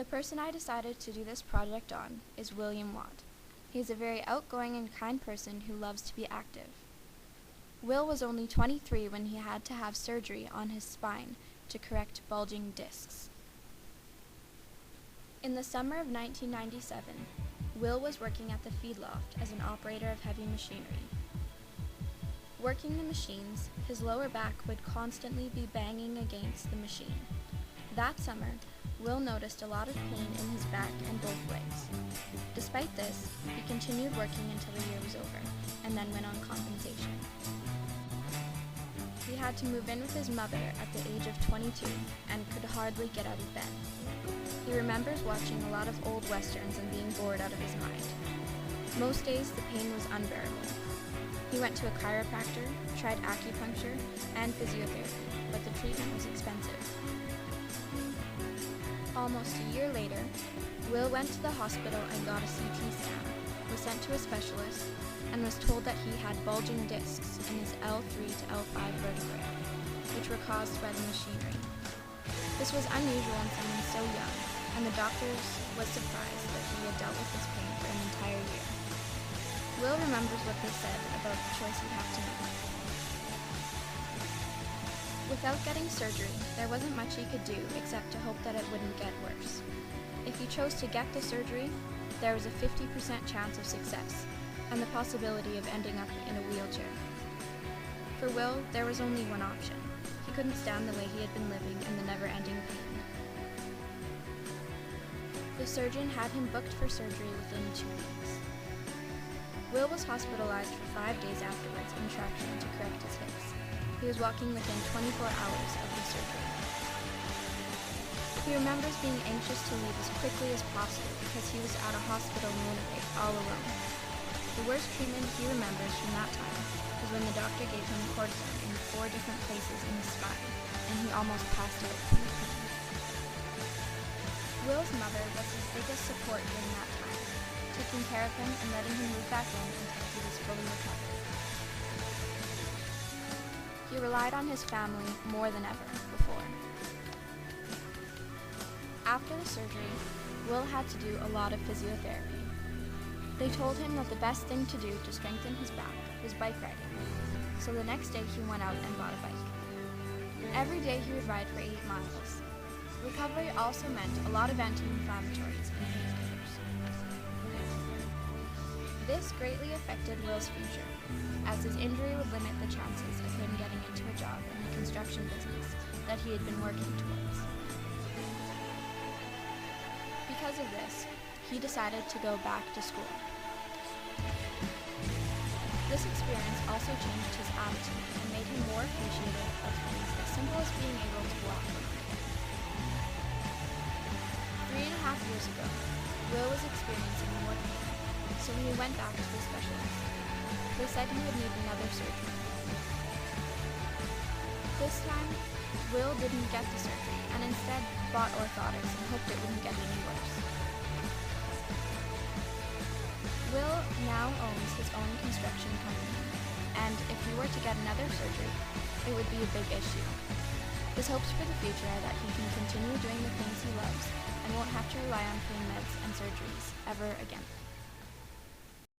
The person I decided to do this project on is William Watt. He is a very outgoing and kind person who loves to be active. Will was only 23 when he had to have surgery on his spine to correct bulging discs. In the summer of 1997, Will was working at the feedloft as an operator of heavy machinery. Working the machines, his lower back would constantly be banging against the machine. That summer, Will noticed a lot of pain in his back and both legs. Despite this, he continued working until the year was over, and then went on compensation. He had to move in with his mother at the age of 22 and could hardly get out of bed. He remembers watching a lot of old westerns and being bored out of his mind. Most days, the pain was unbearable. He went to a chiropractor, tried acupuncture, and physiotherapy, but the treatment was expensive. Almost a year later, Will went to the hospital and got a CT scan, was sent to a specialist, and was told that he had bulging discs in his L3 to L5 vertebrae, which were caused by the machinery. This was unusual in someone so young, and the doctors was surprised that he had dealt with this pain for an entire year. Will remembers what they said about the choice he'd have to make. Without getting surgery, there wasn't much he could do except to hope that it wouldn't get worse. If he chose to get the surgery, there was a 50% chance of success, and the possibility of ending up in a wheelchair. For Will, there was only one option. He couldn't stand the way he had been living and the never-ending pain. The surgeon had him booked for surgery within 2 weeks. Will was hospitalized for 5 days afterwards in traction to correct his hips. He was walking within 24 hours of the surgery. He remembers being anxious to leave as quickly as possible because he was at a hospital in Winnipeg all alone. The worst treatment he remembers from that time was when the doctor gave him cortisone in 4 different places in his spine, and he almost passed out from the pain. Will's mother was his biggest support during that time, taking care of him and letting him move back in until he was fully recovered. He relied on his family more than ever before. After the surgery, Will had to do a lot of physiotherapy. They told him that the best thing to do to strengthen his back was bike riding, so the next day he went out and bought a bike. Every day he would ride for 8 miles. Recovery also meant a lot of anti-inflammatories and painkillers. This greatly affected Will's future, as his injury would limit the chances of him getting into a job in the construction business that he had been working towards. Because of this, he decided to go back to school. This experience also changed his attitude and made him more appreciative of things as simple as being able to walk. 3.5 years ago, Will was experiencing more pain, so he went back to the specialist. They said he would need another surgery. This time, Will didn't get the surgery and instead bought orthotics and hoped it wouldn't get any worse. Will now owns his own construction company, and if he were to get another surgery, it would be a big issue. His hopes for the future are that he can continue doing the things he loves and won't have to rely on pain meds and surgeries ever again.